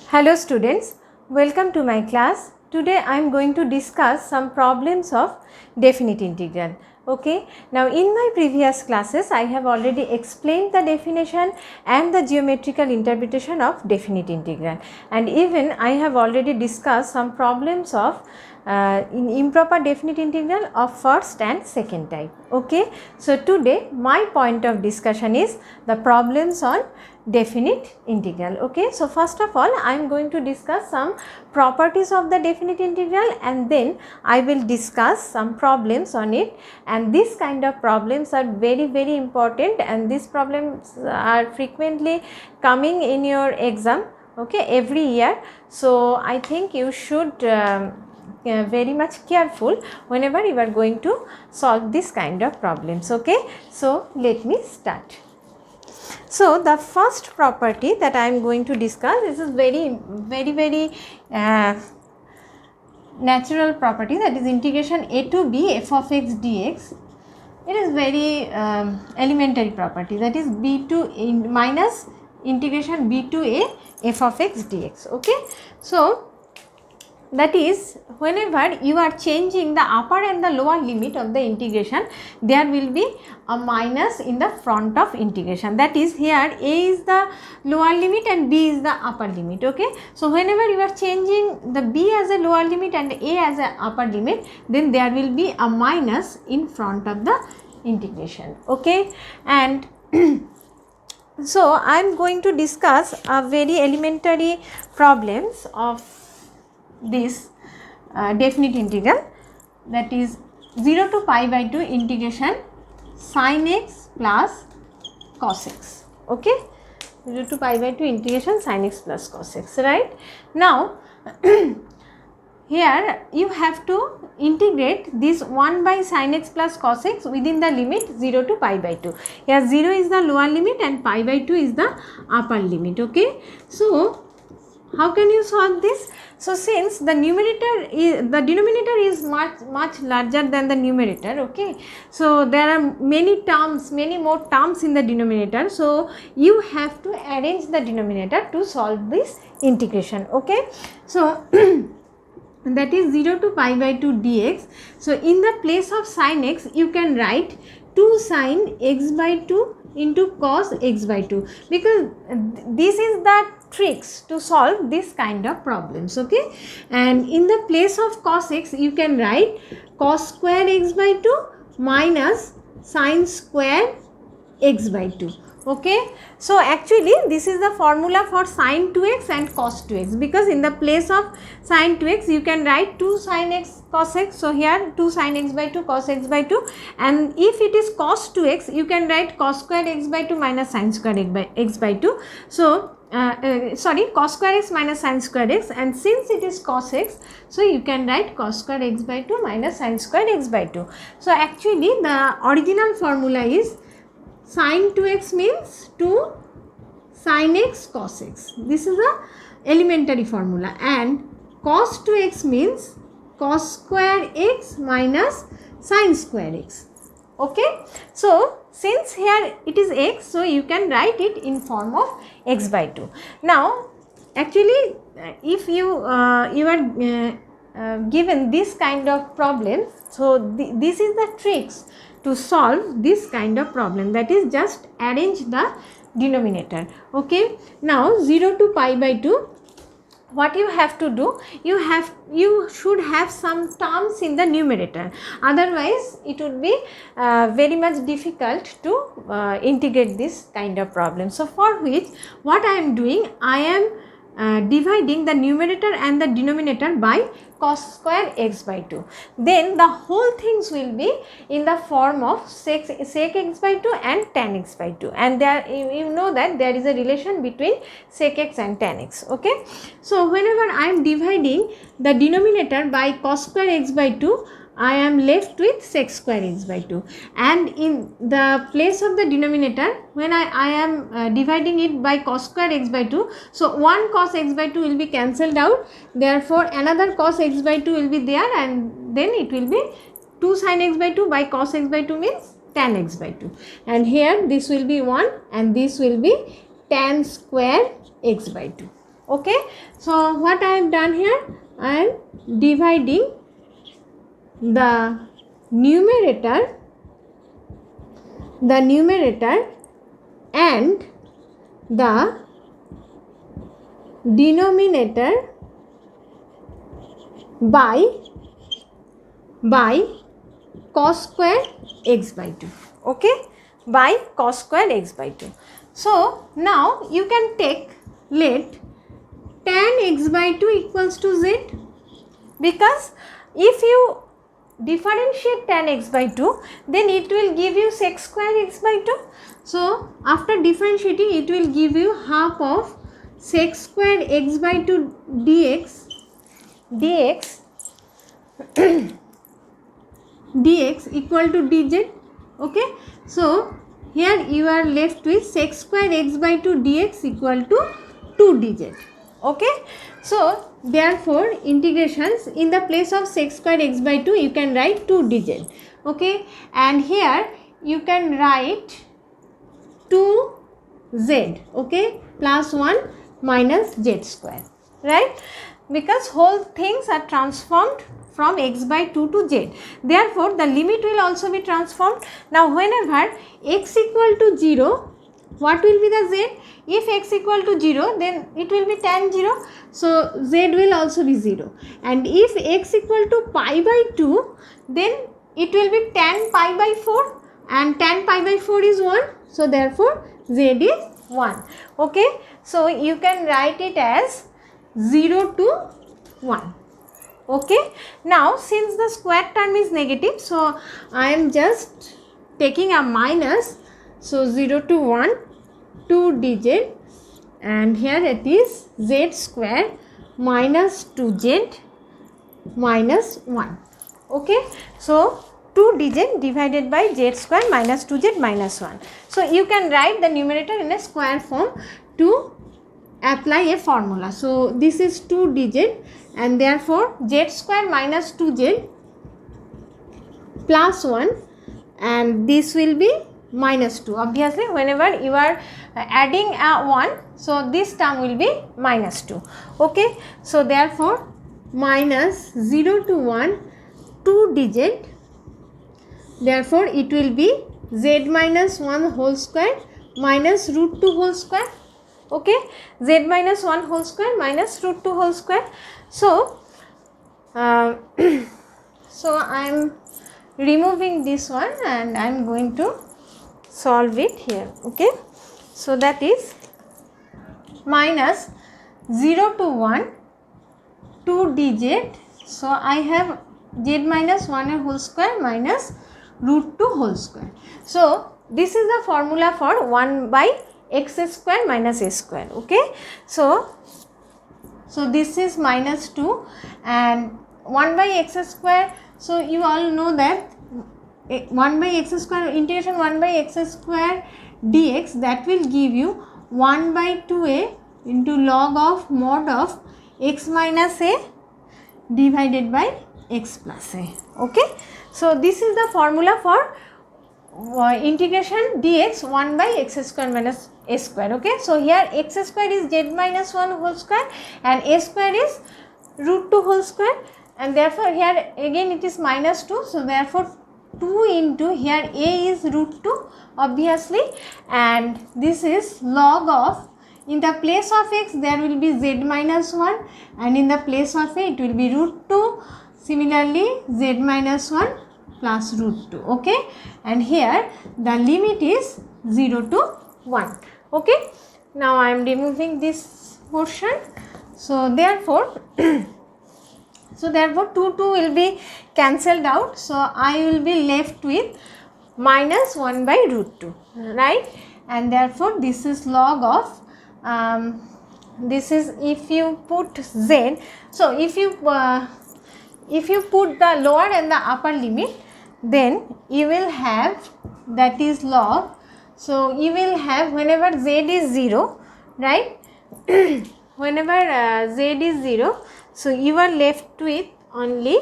Hello students, welcome to my class. Today I am going to discuss some problems of definite integral. Okay, now in my previous classes I have already explained the definition and the geometrical interpretation of definite integral, and even I have already discussed some problems of in improper definite integral of first and second type. Okay, so today my point of discussion is the problems on definite integral. Okay, so first of all I am going to discuss some properties of the definite integral, and then I will discuss some problems on it, and this kind of problems are very important, and these problems are frequently coming in your exam, okay, every year. So I think you should very much careful whenever you are going to solve this kind of problems. Okay, so let me start. So the first property that I am going to discuss, this is very natural property, that is integration a to b f of x dx. It is very elementary property, that is b to minus integration b to a f of x dx. Okay, so that is whenever you are changing the upper and the lower limit of the integration, there will be a minus in the front of integration. That is, here a is the lower limit and b is the upper limit. Okay, so whenever you are changing the b as a lower limit and a as a upper limit, then there will be a minus in front of the integration. Okay, and so I am going to discuss a very elementary problems of this definite integral, that is 0 to pi by 2 integration sin x plus cos x. Okay, 0 to pi by 2 integration sin x plus cos x, right? Now here you have to integrate this 1 by sin x plus cos x within the limit 0 to pi by 2. Here 0 is the lower limit and pi by 2 is the upper limit. Okay, so how can you solve this? So since the denominator is much larger than the numerator, okay, so there are many more terms in the denominator, so you have to arrange the denominator to solve this integration. Okay, so that is 0 to pi by 2 dx. So in the place of sin x you can write 2 sin x by 2 into cos x by 2, because this is the tricks to solve this kind of problems. Okay, and in the place of cos x you can write cos square x by 2 minus sin square x by 2. Okay, so actually this is the formula for sin 2x and cos 2x, because in the place of sin 2x you can write 2 sin x cos x. So here 2 sin x by 2 cos x by 2, and if it is cos 2x you can write cos square x by 2 minus sin square x by 2. So cos square x minus sin square x, and since it is cos x, so you can write cos square x by 2 minus sin square x by 2. So actually the original formula is sin 2x means 2 sin x cos x. This is a elementary formula, and cos 2x means cos square x minus sin square x. Okay, so since here it is x, so you can write it in form of x by 2. Now actually if you are given this kind of problem, so this is the tricks to solve this kind of problem, that is just arrange the denominator. Okay, now 0 to pi by 2, what you have to do, you should have some terms in the numerator, otherwise it would be very much difficult to integrate this kind of problem. So for which what I am doing, I am dividing the numerator and the denominator by cos square x by 2. Then the whole things will be in the form of sec x by 2 and tan x by 2, and there you know that there is a relation between sec x and tan x. Okay, so whenever I am dividing the denominator by cos square x by 2, I am left with sec square x by 2, and in the place of the denominator, when I am dividing it by cos square x by 2, so one cos x by 2 will be cancelled out, therefore another cos x by 2 will be there, and then it will be 2 sin x by 2 by cos x by 2 means tan x by 2, and here this will be 1 and this will be tan square x by 2. Okay, so what I have done here, I am dividing the numerator and the denominator by cos square x by 2. Okay, by cos square x by 2. So now you can take, let tan x by 2 equals to z, because if you differentiate tan x by 2, then it will give you sec square x by 2. So after differentiating, it will give you half of sec square x by 2 dx dx equal to dz. Okay, so here you are left with sec square x by 2 dx equal to 2 dz. Okay, so therefore integrations, in the place of sec square x by 2 you can write 2 dz. Okay, and here you can write 2z. Okay, plus 1 minus z square, right, because whole things are transformed from x by 2 to z. Therefore the limit will also be transformed. Now whenever x equal to 0, what will be the z? If x equal to 0, then it will be tan 0, so z will also be 0. And if x equal to pi by 2, then it will be tan pi by 4, and tan pi by 4 is 1, so therefore z is 1. Okay, so you can write it as 0 to 1. Okay, now since the square term is negative, so I am just taking a minus, so 0 to 1, 2 dz, and here it is z square minus 2z minus 1. Okay, so 2 dz divided by z square minus 2z minus 1. So you can write the numerator in a square form to apply a formula. So this is 2 dz, and therefore z square minus 2z plus 1, and this will be minus 2. Obviously whenever you are adding a 1, so this term will be minus 2. Okay, so therefore minus 0 to 1, 2 dz, therefore it will be z minus 1 whole square minus root 2 whole square. Okay, z minus 1 whole square minus root 2 whole square. So so I am removing this one and I am going to solve it here. Okay, so that is minus 0 to 1, 2 dz. So I have z minus 1 whole square minus root 2 whole square. So this is the formula for 1 by x square minus a square. Okay, so this is minus 2 and 1 by x square. So you all know that 1 by x square, integration 1 by x square dx, that will give you 1 by 2a into log of mod of x minus a divided by x plus a. Okay, so this is the formula for integration dx 1 by x square minus a square. Okay, so here x square is z minus 1 whole square and a square is root 2 whole square, and therefore here again it is minus 2. So therefore 2 into, here a is root 2 obviously, and this is log of, in the place of x there will be z minus 1 and in the place of a it will be root 2. Similarly z minus 1 plus root 2. Okay, and here the limit is 0 to 1. Okay, now I am removing this portion. So therefore 2 will be cancelled out. So I will be left with minus 1 by root 2, right, and therefore this is log of this is, if you put z, so if you put the lower and the upper limit, then you will have, that is log, so you will have whenever z is 0, right, whenever z is 0, so you are left with only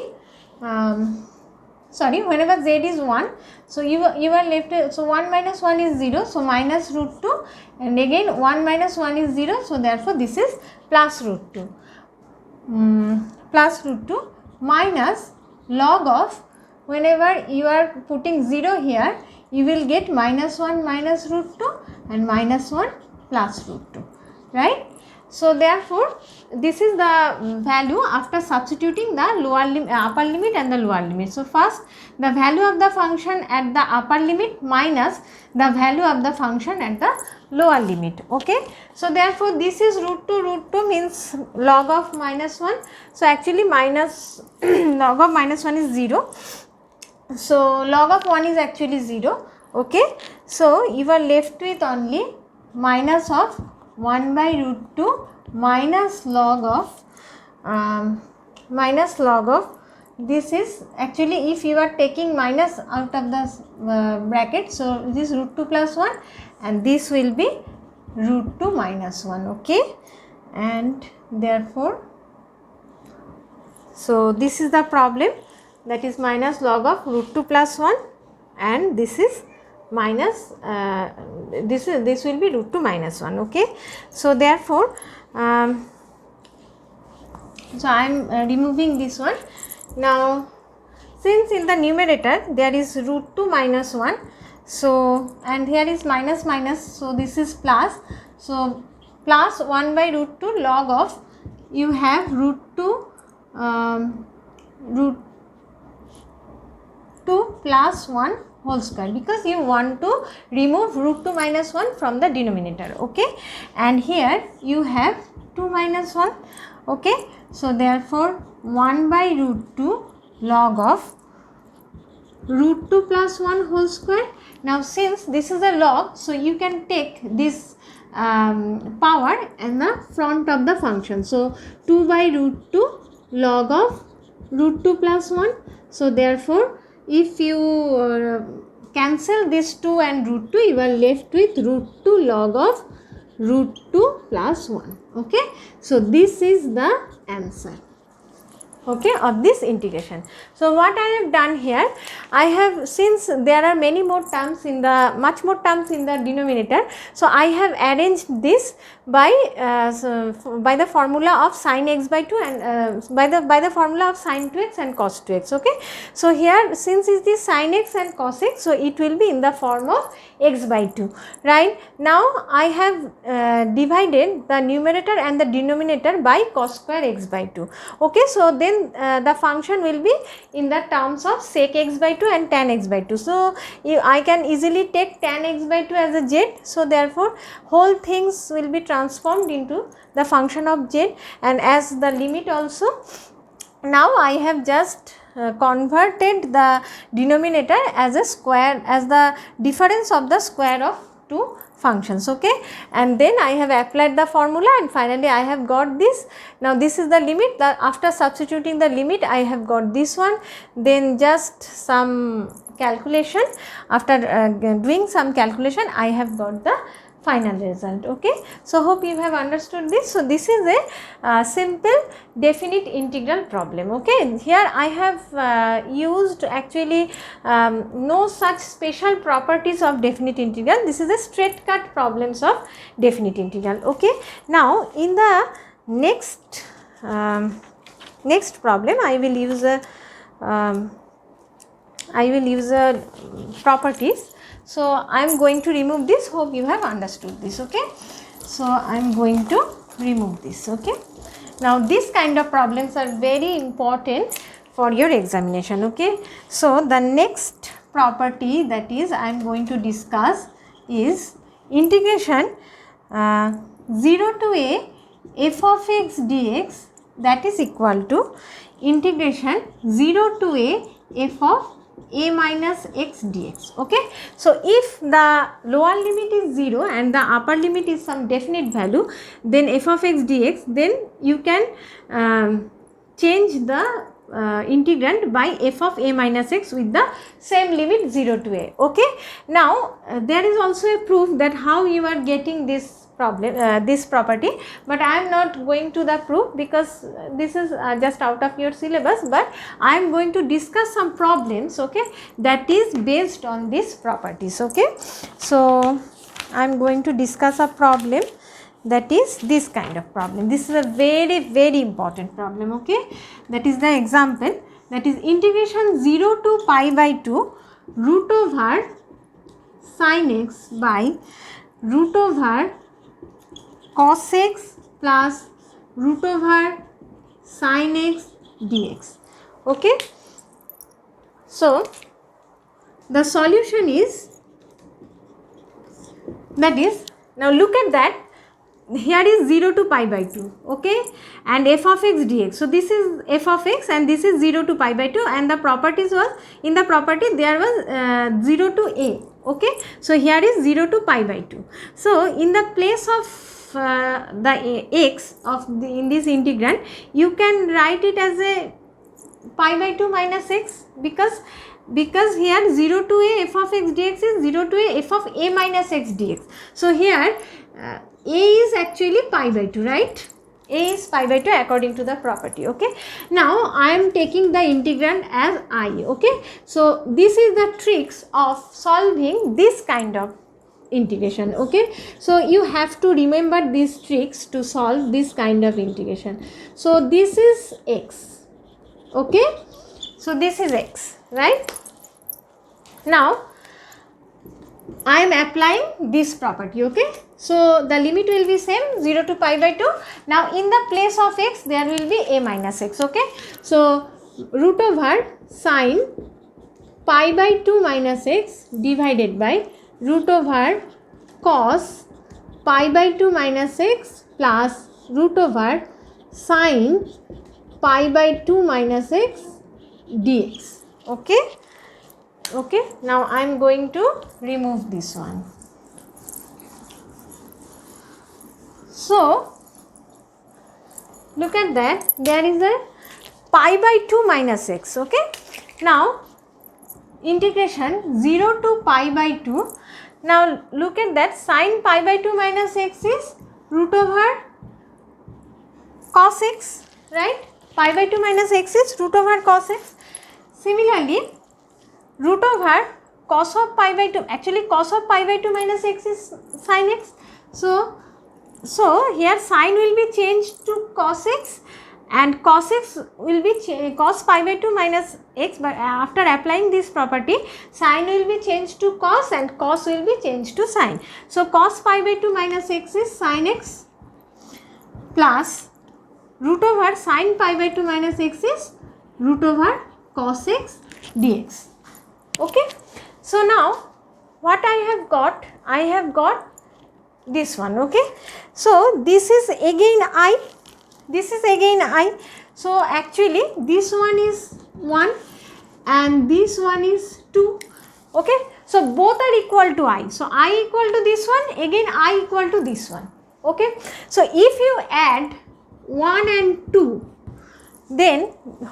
sorry, whenever z is 1, so you are left, so 1 minus 1 is 0, so minus root 2, and again 1 minus 1 is 0, so therefore this is plus root 2, plus root 2 minus log of, whenever you are putting 0 here, you will get minus 1 minus root 2 and minus 1 plus root 2, right. So therefore this is the value after substituting the upper limit and the lower limit. So first the value of the function at the upper limit minus the value of the function at the lower limit, okay. So therefore this is root 2 means log of minus 1. So actually minus log of minus 1 is 0. So log of 1 is actually 0, okay. So you are left with only minus of 1 by root 2 minus log of this is actually, if you are taking minus out of the bracket, so this root 2 plus 1 and this will be root 2 minus 1, okay. And therefore, so this is the problem, that is minus log of root 2 plus 1, and this is minus this will be root 2 minus 1, okay. So therefore so I am removing this one. Now since in the numerator there is root 2 minus 1, so and here is minus minus, so this is plus, so plus 1 by root 2 log of, you have root 2 plus 1 whole square, because you want to remove root 2 minus 1 from the denominator, okay. And here you have 2 minus 1, okay. So therefore 1 by root 2 log of root 2 plus 1 whole square. Now since this is a log, so you can take this power in the front of the function. So 2 by root 2 log of root 2 plus 1. So therefore if you cancel this 2 and root 2, you are left with root 2 log of root 2 plus 1, okay. So this is the answer, okay, of this integration. So what I have done here, I have, since there are many more terms in the, much more terms in the denominator, so I have arranged this by by the formula of sin x by 2 and by the formula of sin 2x and cos 2x, okay. So here since it is sin x and cos x, so it will be in the form of x by 2, right. Now I have divided the numerator and the denominator by cos square x by 2, okay. So then the function will be in the terms of sec x by 2 and tan x by 2. So I can easily take tan x by 2 as a z, so therefore whole things will be transformed into the function of z, and as the limit also, now I have just converted the denominator as a square, as the difference of the square of two functions, okay. And then I have applied the formula and finally I have got this. Now this is the limit, after substituting the limit I have got this one, then just some calculation, after doing some calculation I have got the final result, okay. So hope you have understood this. So this is a simple definite integral problem, okay. Here I have used actually no such special properties of definite integral. This is a straight cut problems of definite integral, okay. Now in the next next problem I will use a properties. So I am going to remove this, hope you have understood this, okay. So I am going to remove this, okay. Now this kind of problems are very important for your examination, okay. So the next property that is I am going to discuss is integration 0 to a f of x dx, that is equal to integration 0 to a f of a minus x dx, okay. So if the lower limit is 0 and the upper limit is some definite value, then f of x dx, then you can change the integrand by f of a minus x with the same limit 0 to a, okay. Now there is also a proof that how you are getting this problem, this property, but I am not going to the proof because this is just out of your syllabus, but I am going to discuss some problems, okay, that is based on these properties, okay. So I am going to discuss a problem that is this kind of problem. This is a very important problem, okay. That is the example, that is integration 0 to pi by 2 root over sin x by root over cos x plus root over sin x dx, okay. So the solution is, that is, now look at that, here is 0 to pi by 2, okay, and f of x dx. So this is f of x and this is 0 to pi by 2, and the properties was, in the property there was 0 to a, okay. So here is 0 to pi by 2. So in the place of the x of in this integrand, you can write it as a pi by 2 minus x, because here 0 to a f of x dx is 0 to a f of a minus x dx. So here a is actually pi by 2, right? A is pi by 2 according to the property, okay. Now I am taking the integrand as I, okay. So this is the tricks of solving this kind of integration, okay. So you have to remember these tricks to solve this kind of integration. So this is x, okay. So this is x, right? Now I am applying this property, okay. So the limit will be same, 0 to pi by 2. Now in the place of x there will be a minus x, okay. So root over sin pi by 2 minus x divided by root over cos pi by 2 minus x plus root over sin pi by 2 minus x dx, okay. Okay, now I am going to remove this one. So look at that, there is a pi by 2 minus x, okay. Now integration 0 to pi by 2. Now look at that, sin pi by 2 minus x is root over cos x, right? Pi by 2 minus x is root over cos x. Similarly, root over cos of pi by 2, actually cos of pi by 2 minus x is sin x. So here sin will be changed to cos x, and cos x will be cos pi by 2 minus x, but after applying this property, sin will be changed to cos and cos will be changed to sin. So cos pi by 2 minus x is sin x plus root over sin pi by 2 minus x is root over cos x dx, okay. So now what I have got this one, okay. So this is again I, this is again I. So actually this one is 1 and this one is 2, okay. So both are equal to I. So I equal to this one, again I equal to this one, okay. So if you add 1 and 2, then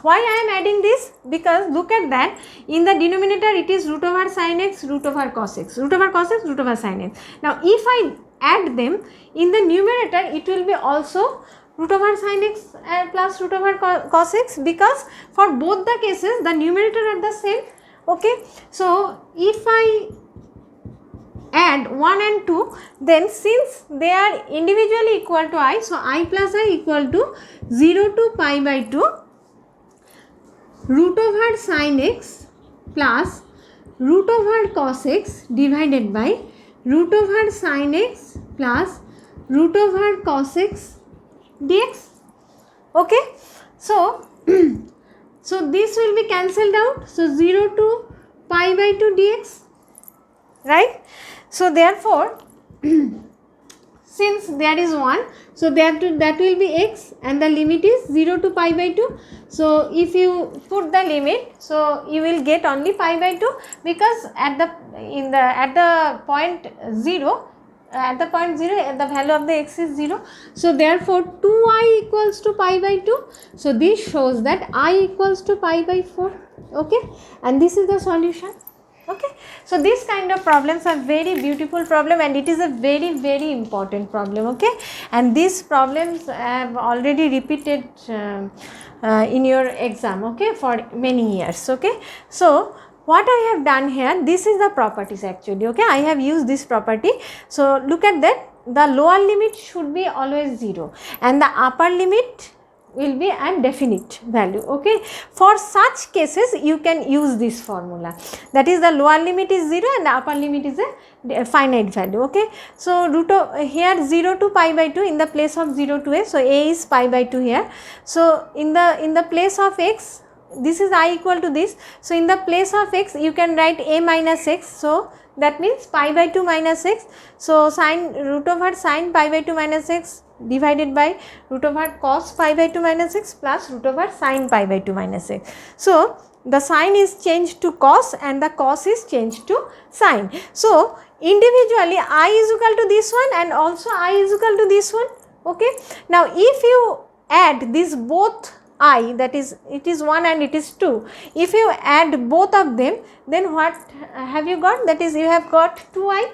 why I am adding this? Because look at that, in the denominator it is root over sin x, root over cos x, root over cos x, root over sin x. Now if I add them in the numerator, it will be also root over sin x plus root over cos x, because for both the cases the numerator are the same, okay. So if I add 1 and 2, then since they are individually equal to I, so I plus I equal to 0 to pi by 2 root over sin x plus root over cos x divided by root over sin x plus root over cos x dx, okay. So so this will be cancelled out, so 0 to pi by 2 dx, right. So therefore since there is 1, so that will be x and the limit is 0 to pi by 2. So if you put the limit, so you will get only pi by 2, because at the point 0, the value of the x is 0. So therefore 2i equals to pi by 2. So this shows that I equals to pi by 4, okay, and this is the solution, Okay, so these kind of problems are very beautiful problem, and it is a very very important problem. Okay, and these problems have already repeated in your exam, okay, for many years. Okay, so what I have done here, this is the properties actually. Okay, I have used this property. So look at that, the lower limit should be always 0 and the upper limit will be a definite value. Okay, for such cases you can use this formula, that is the lower limit is 0 and the upper limit is a finite value. Okay, so root of here 0 to pi by 2 in the place of 0 to a, so a is pi by 2 here. So in the place of x, this is I equal to this, so in the place of x you can write a minus x, so that means pi by 2 minus x. So sin root over sin pi by 2 minus x divided by root over cos pi by 2 minus x plus root over sin pi by 2 minus x. So the sin is changed to cos and the cos is changed to sin. So individually I is equal to this one and also I is equal to this one. Okay, now if you add these both I, that is it is 1 and it is 2, if you add both of them, then what have you got? That is you have got 2i,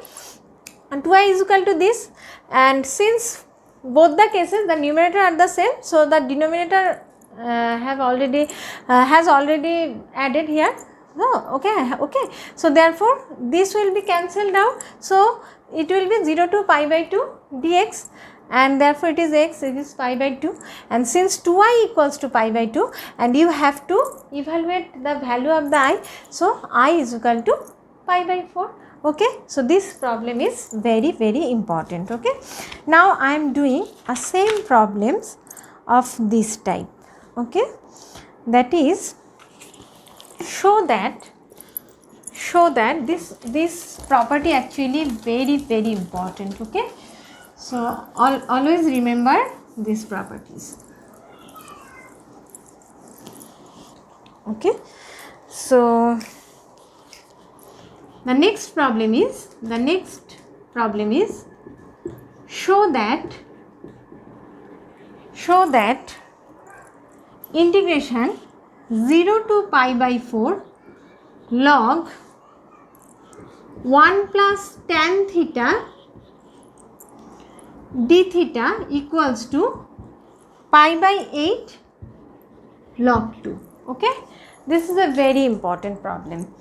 and 2i is equal to this, and since both the cases the numerator are the same, so the denominator has already added here. No, okay, so therefore this will be cancelled out, so it will be 0 to pi by 2 dx, and therefore it is x, it is pi by 2, and since 2i equals to pi by 2 and you have to evaluate the value of the I, so I is equal to pi by 4. Okay, so this problem is very very important. Okay, now I am doing a same problems of this type. Okay, that is show that this property actually very very important. Okay, so always remember these properties. Okay, so the next problem is show that integration 0 to pi by 4 log 1 plus tan theta d theta equals to pi by 8 log 2. Okay, this is a very important problem.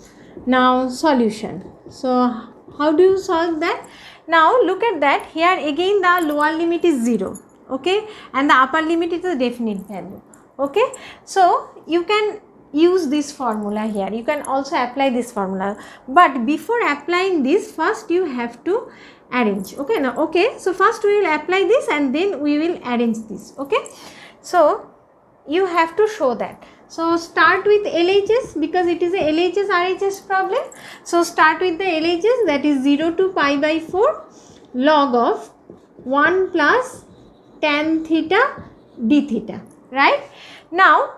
Now solution. So how do you solve that? Now look at that, here again the lower limit is 0, okay, and the upper limit is a definite value. Okay, so you can use this formula here, you can also apply this formula, but before applying this first you have to arrange. Okay, now okay, so first we will apply this and then we will arrange this. Okay, so you have to show that. So start with LHS because it is a LHS RHS problem. So start with the LHS, that is 0 to pi by 4 log of 1 plus tan theta d theta, right? Now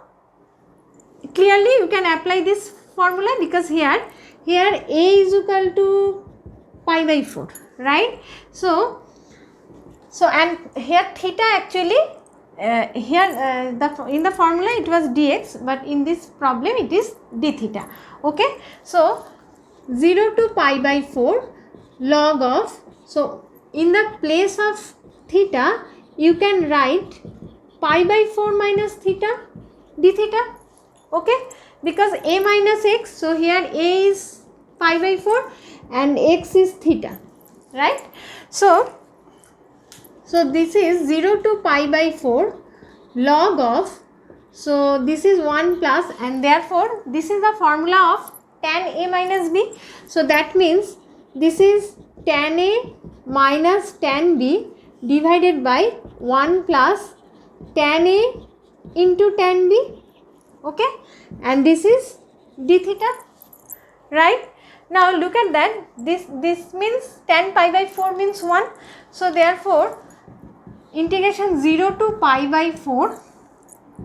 clearly you can apply this formula because here a is equal to pi by 4, right? So and here theta actually in the formula it was dx, but in this problem it is d theta. Okay, so 0 to pi by 4 log of, so in the place of theta you can write pi by 4 minus theta d theta. Okay, because a minus x, so here a is pi by 4 and x is theta, right? So this is 0 to pi by 4 log of, so this is 1 plus, and therefore this is the formula of tan a minus b. So that means this is tan a minus tan b divided by 1 plus tan a into tan b. Okay, and this is d theta, right? Now look at that, this means tan pi by 4 means 1, so therefore integration 0 to pi by 4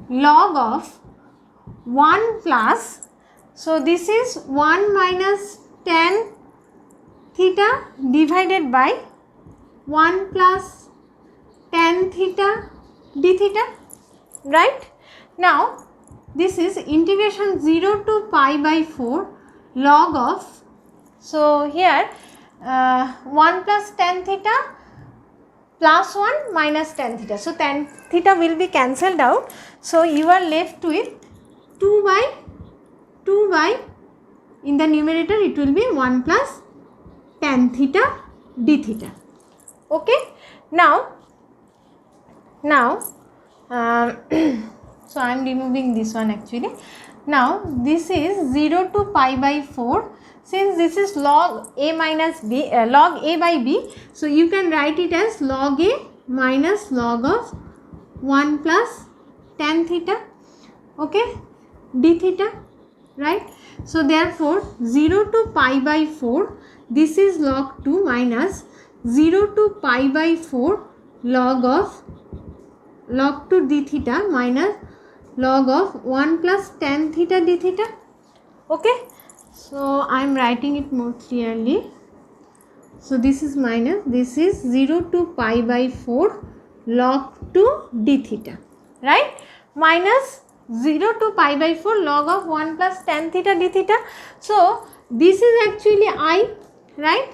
log of 1 plus, so this is 1 minus tan theta divided by 1 plus tan theta d theta, right? Now this is integration 0 to pi by 4 log of So here 1 plus tan theta plus 1 minus tan theta. So tan theta will be cancelled out. So you are left with 2 by in the numerator it will be 1 plus tan theta d theta. Okay. Now so I am removing this one actually. Now this is 0 to pi by 4. Since this is log a minus b, log a by b, so you can write it as log a minus log of 1 plus tan theta, okay, d theta, right. So therefore 0 to pi by 4, this is log 2 minus 0 to pi by 4 log 2 d theta minus log of 1 plus tan theta d theta, okay. So I am writing it more clearly. So this is minus, this is 0 to pi by 4 log 2 d theta, right, minus 0 to pi by 4 log of 1 plus tan theta d theta. So this is actually I, right.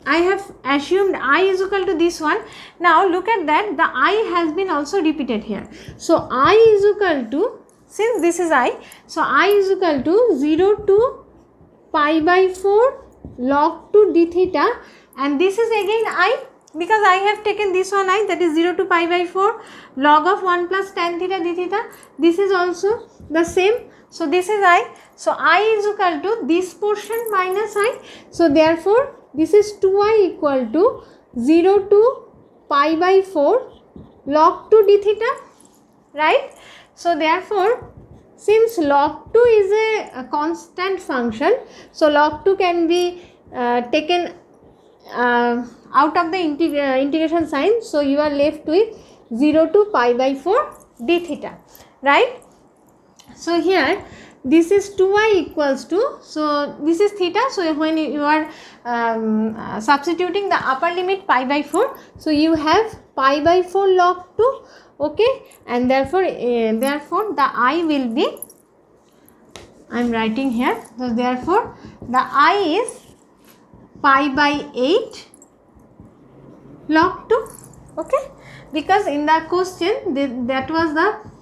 I have assumed I is equal to this one. Now look at that, the I has been also repeated here. So I is equal to, since this is I, so I is equal to 0 to pi by 4 log 2 d theta, and this is again I, because I have taken this one I, that is 0 to pi by 4 log of 1 plus tan theta d theta. This is also the same. So this is I. So I is equal to this portion minus I. So therefore this is 2I equal to 0 to pi by 4 log 2 d theta, right. So therefore since log 2 is a constant function, so log 2 can be taken out of the integration sign. So you are left with 0 to pi by 4 d theta, right. So here this is 2I equals to, so this is theta. So when you are substituting the upper limit pi by 4, so you have pi by 4 log 2, okay, and therefore the I will be, I am writing here, so therefore the I is pi by 8 log 2, okay, because in the question that was the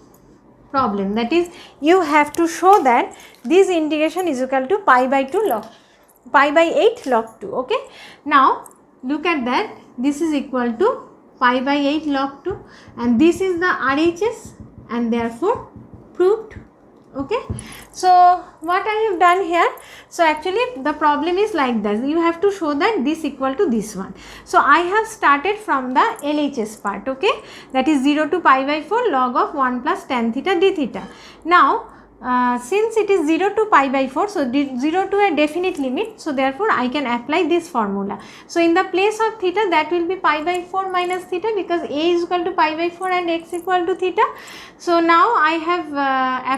problem, that is you have to show that this integration is equal to pi by 8 log 2, okay. Now look at that, this is equal to pi by 8 log 2, and this is the RHS, and therefore proved, okay. So what I have done here, so actually the problem is like this, you have to show that this equal to this one. So I have started from the LHS part, okay, that is 0 to pi by 4 log of 1 plus tan theta d theta. Now since it is 0 to pi by 4, so 0 to a definite limit, so therefore I can apply this formula. So in the place of theta, that will be pi by 4 minus theta, because a is equal to pi by 4 and x equal to theta. So now I have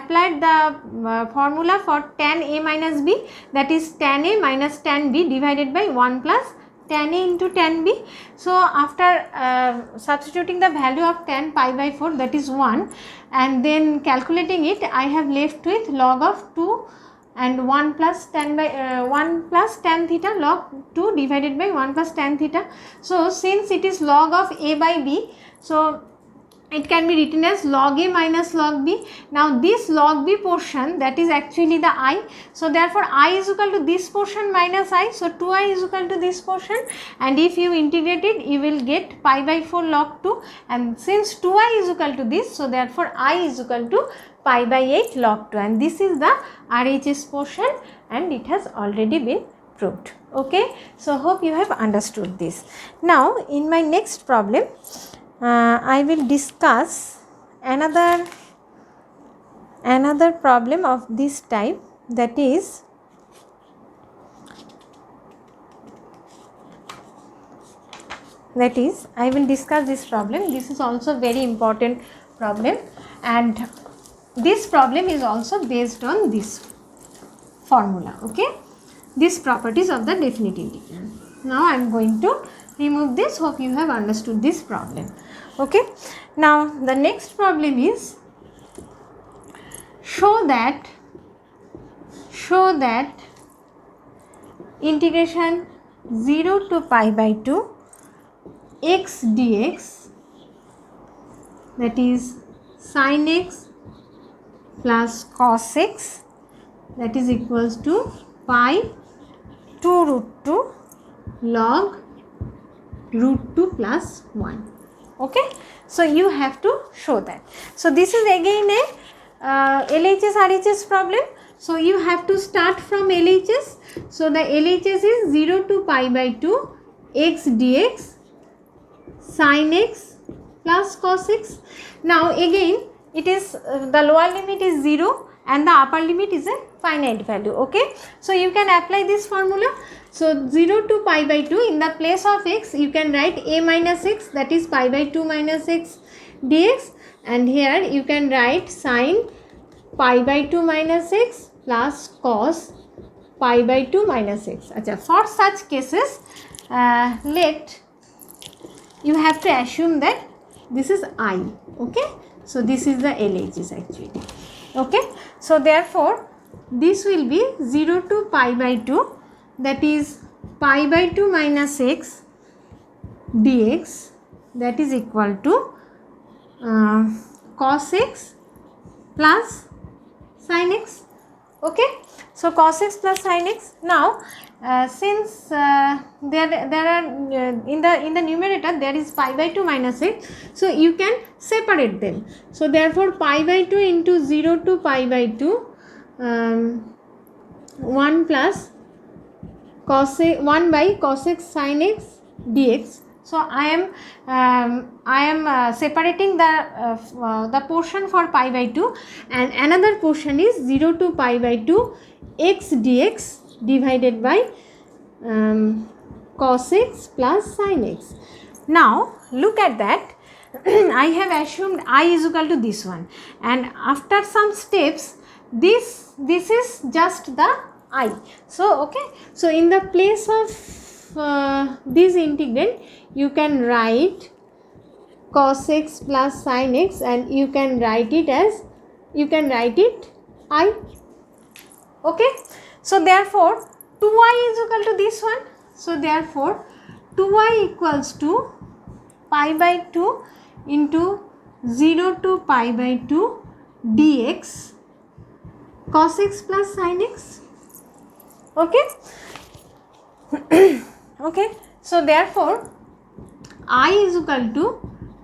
applied the formula for tan a minus b, that is tan a minus tan b divided by 1 plus tan a into tan b. So after substituting the value of tan pi by 4, that is 1, and then calculating it, I have left with log of 2 and 1 plus tan theta log 2 divided by 1 plus tan theta. So since it is log of a by b, so it can be written as log a minus log b. Now this log b portion, that is actually the I. So therefore I is equal to this portion minus I. So 2I is equal to this portion, and if you integrate it, you will get pi by 4 log 2, and since 2I is equal to this, so therefore I is equal to pi by 8 log 2, and this is the RHS portion, and it has already been proved, okay. So hope you have understood this. Now in my next problem, I will discuss another problem of this type, that is I will discuss this problem. This is also very important problem, and this problem is also based on this formula, okay, these properties of the definite integral. Now I am going to remove this. Hope you have understood this problem, okay. Now the next problem is show that integration 0 to pi by 2 x dx, that is sin x plus cos x, that is equals to pi 2 root 2 log root 2 plus 1. Okay, so you have to show that. So this is again a LHS RHS problem. So you have to start from LHS. So the LHS is 0 to pi by 2 x dx sin x plus cos x. Now again it is the lower limit is 0 and the upper limit is a finite value. Okay, so you can apply this formula. So 0 to pi by 2, in the place of x you can write a minus x, that is pi by 2 minus x dx, and here you can write sin pi by 2 minus x plus cos pi by 2 minus x. Achha, for such cases let you have to assume that this is I. Okay, so this is the LHS actually. Okay, so therefore this will be 0 to pi by 2, that is pi by 2 minus x dx, that is equal to cos x plus sin x. Okay, so cos x plus sin x. Now since there are in the numerator there is pi by 2 minus x, so you can separate them. So therefore pi by 2 into 0 to pi by 2 1 plus cos x, 1 by cos x sin x dx. So I am separating the portion for pi by 2, and another portion is 0 to pi by 2 x dx divided by cos x plus sin x. Now look at that. I have assumed I is equal to this one, and after some steps this is just the I. So okay, so in the place of this integrand you can write cos x plus sin x, and you can write it as I. Okay, so therefore 2I is equal to this one. So therefore 2I equals to pi by 2 into 0 to pi by 2 dx cos x plus sin x. Okay. Okay, so therefore I is equal to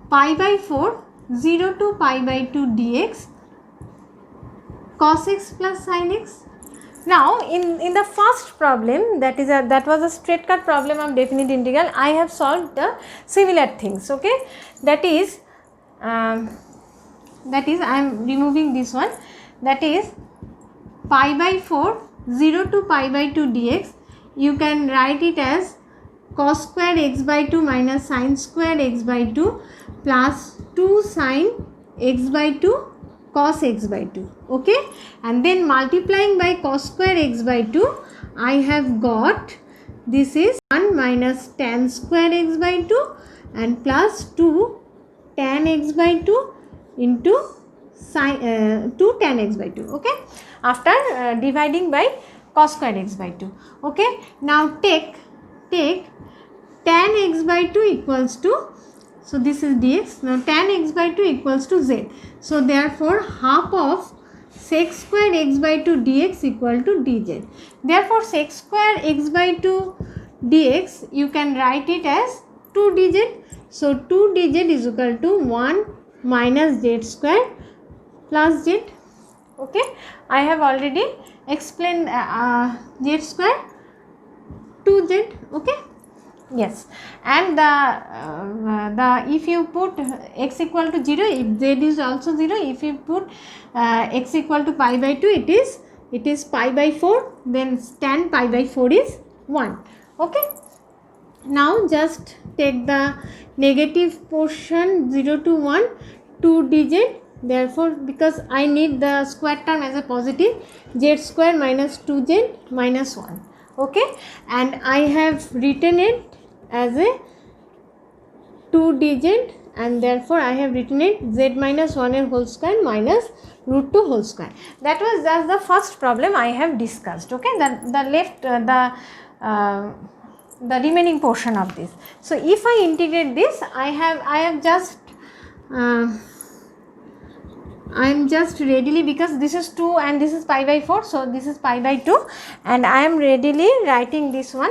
pi by 4 0 to pi by 2 dx cos x plus sin x. Now in the first problem, that was a straight cut problem of definite integral, I have solved the similar things. Okay, that is I am removing this one, that is pi by 4 0 to pi by 2 dx, you can write it as cos square x by 2 minus sin square x by 2 plus 2 sin x by 2 cos x by 2. Okay, and then multiplying by cos square x by 2, I have got this is 1 minus tan square x by 2 and plus 2 tan x by 2 into sin 2 tan x by 2. Okay, after dividing by cos square x by 2. Okay, now take tan x by 2 equals to, so this is dx, now tan x by 2 equals to z. So therefore half of sec square x by 2 dx equal to dz. Therefore sec square x by 2 dx you can write it as 2 dz. So 2 dz is equal to 1 minus z square plus z. Okay, I have already explained z square 2z. Okay, yes, and the if you put x equal to 0, if z is also 0, if you put x equal to pi by 2, it is pi by 4, then tan pi by 4 is 1. Okay, now just take the negative portion 0 to 1, 2 dz. Therefore because I need the square term as a positive, z square minus 2z minus 1. Okay, and I have written it as a 2 dz, and therefore I have written it z minus 1 whole square minus root 2 whole square. That was just the first problem I have discussed. Okay, the left the remaining portion of this. So if I integrate this, I have just I am just readily, because this is 2 and this is pi by 4, so this is pi by 2, and I am readily writing this one.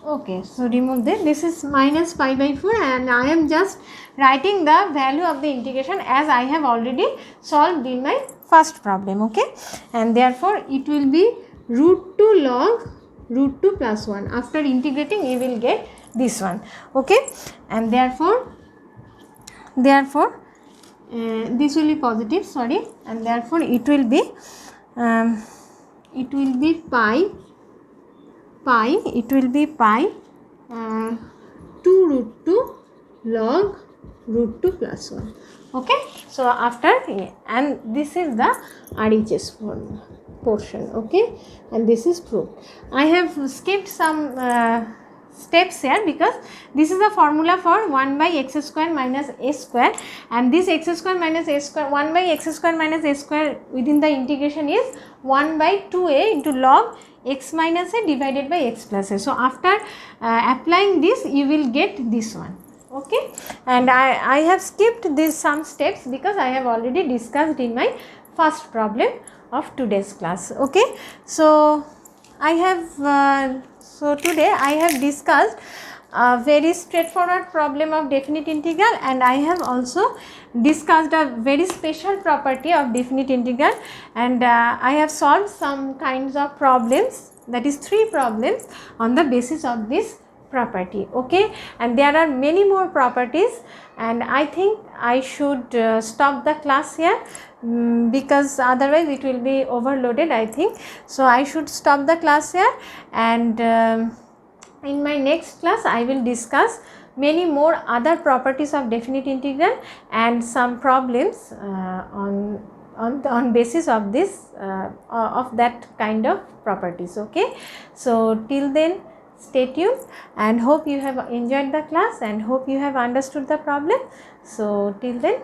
Okay, so remove this is minus pi by 4, and I am just writing the value of the integration as I have already solved in my first problem. Okay, and therefore it will be root 2 log root 2 plus 1. After integrating you will get this one. Okay, and therefore this will be positive, sorry, and therefore it will be pi 2 root 2 log root 2 plus 1. Okay, so after, and this is the RHS portion. Okay, and this is proved. I have skipped some steps here because this is the formula for 1 by x square minus a square, and this x square minus a square, 1 by x square minus a square within the integration is 1 by 2a into log x minus a divided by x plus a. So after applying this you will get this one. Okay, and I have skipped these some steps because I have already discussed in my first problem of today's class. Okay, so I have so today I have discussed a very straightforward problem of definite integral, and I have also discussed a very special property of definite integral, and I have solved some kinds of problems, that is 3 problems on the basis of this property. Okay, and there are many more properties, and I think I should stop the class here because otherwise it will be overloaded, I think. So I should stop the class here, and in my next class I will discuss many more other properties of definite integral and some problems on basis of this of that kind of properties. Okay, so till then stay tuned, and hope you have enjoyed the class and hope you have understood the problem. So till then,